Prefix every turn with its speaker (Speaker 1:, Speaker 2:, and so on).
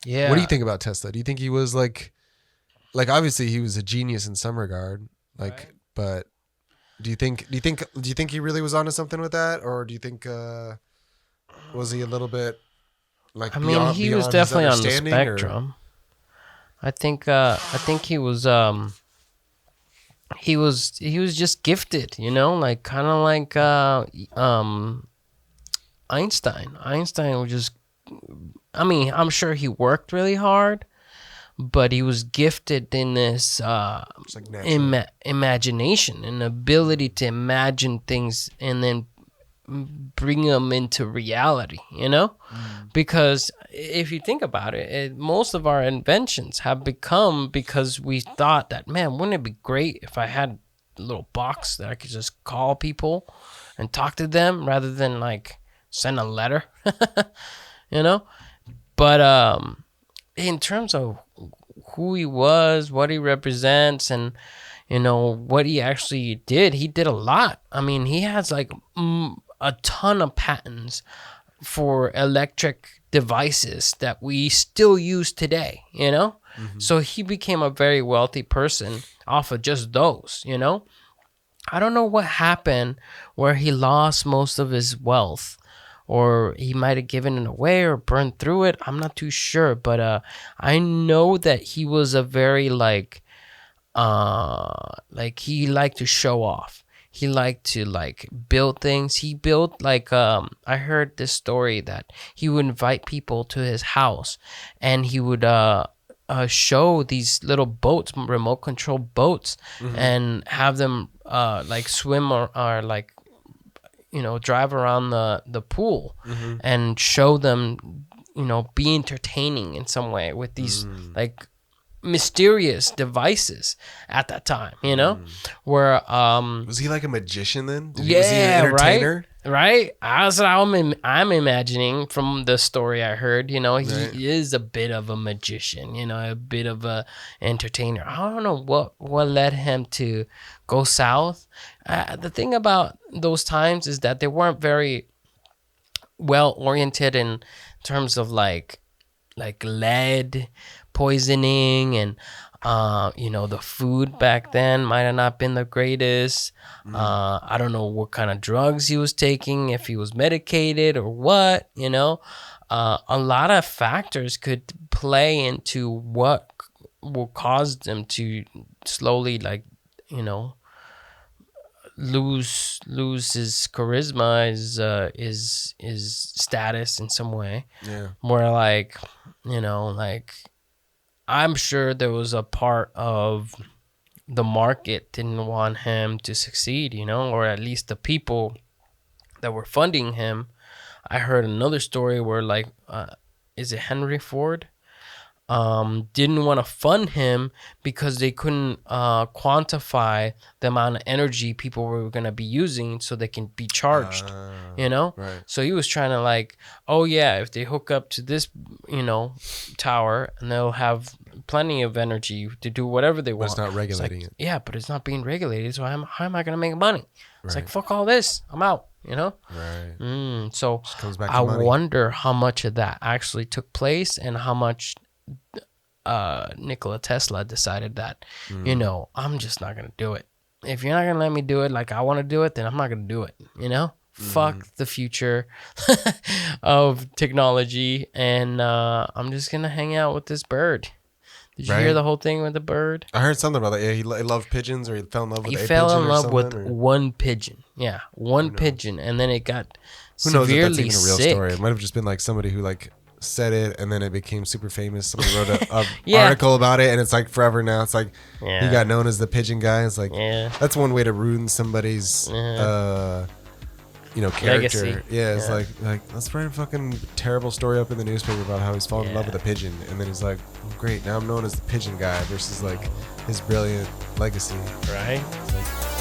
Speaker 1: Yeah.
Speaker 2: What do you think about Tesla? Do you think he was like obviously he was a genius in some regard, like,
Speaker 1: Right.
Speaker 2: but do you think he really was onto something with that, or do you think was he a little bit like
Speaker 1: I mean, he was
Speaker 2: beyond his
Speaker 1: definitely on the
Speaker 2: understanding, or
Speaker 1: spectrum. I think he was he was just gifted, like kind of like Einstein. Einstein was just, I mean, I'm sure he worked really hard, but he was gifted in this
Speaker 2: it's like natural?
Speaker 1: imagination, an ability to imagine things and then bring them into reality, because if you think about it, most of our inventions have become because we thought that, man, wouldn't it be great if I had a little box that I could just call people and talk to them rather than like send a letter, but in terms of who he was, what he represents, and what he actually did, he did a lot. I mean, he has like a ton of patents for electric devices that we still use today, So he became a very wealthy person off of just those, I don't know what happened where he lost most of his wealth, or he might have given it away or burned through it. I'm not too sure, but I know that he was a very like he liked to show off. He liked to like build things. He built like I heard this story that he would invite people to his house, and he would show these little boats, remote control boats, and have them like swim or like drive around the pool and show them, be entertaining in some way with these like mysterious devices at that time, where
Speaker 2: Was he like a magician then? Was he
Speaker 1: yeah,
Speaker 2: an entertainer?
Speaker 1: right. As I'm imagining from the story I heard, he
Speaker 2: Right.
Speaker 1: is a bit of a magician, a bit of a entertainer. I don't know what led him to go south. The thing about those times is that they weren't very well oriented in terms of like lead poisoning, and the food back then might have not been the greatest. I don't know what kind of drugs he was taking, if he was medicated or what. A lot of factors could play into what will cause them to slowly lose his charisma, his status in some way.
Speaker 2: Yeah.
Speaker 1: Where like I'm sure there was a part of the market didn't want him to succeed, or at least the people that were funding him. I heard another story where like is it Henry Ford didn't want to fund him because they couldn't quantify the amount of energy people were going to be using so they can be charged,
Speaker 2: Right.
Speaker 1: So he was trying to like, oh yeah, if they hook up to this tower, and they'll have plenty of energy to do whatever they want.
Speaker 2: But it's not regulating
Speaker 1: like,
Speaker 2: it.
Speaker 1: Yeah, but it's not being regulated, so how am I going to make money? It's like,
Speaker 2: Right.
Speaker 1: fuck all this, I'm out,
Speaker 2: Right.
Speaker 1: So
Speaker 2: Just comes back to
Speaker 1: I
Speaker 2: money.
Speaker 1: wonder how much of that actually took place, and how much Nikola Tesla decided that, I'm just not going to do it. If you're not going to let me do it like I want to do it, then I'm not going to do it, Fuck the future of technology, and I'm just going to hang out with this bird. Did you hear the whole thing with the bird?
Speaker 2: I heard something about that. Yeah, he loved pigeons, or he fell in love with
Speaker 1: He
Speaker 2: a pigeon.
Speaker 1: fell in
Speaker 2: or
Speaker 1: love with
Speaker 2: something, or...
Speaker 1: one pigeon. Yeah, one pigeon, and then it got
Speaker 2: Who knows if that's
Speaker 1: severely
Speaker 2: even a real
Speaker 1: sick.
Speaker 2: story? It might have just been like somebody who like said it, and then it became super famous. Somebody wrote a
Speaker 1: Yeah.
Speaker 2: article about it, and it's like forever now. It's like
Speaker 1: Yeah.
Speaker 2: he got known as the pigeon guy. It's like
Speaker 1: Yeah.
Speaker 2: that's one way to ruin somebody's character.
Speaker 1: Legacy.
Speaker 2: Yeah, it's
Speaker 1: Yeah.
Speaker 2: like let's write a fucking terrible story up in the newspaper about how he's fallen in love with a pigeon, and then he's like, oh, great, now I'm known as the pigeon guy versus like his brilliant legacy.
Speaker 1: Right?
Speaker 2: It's like,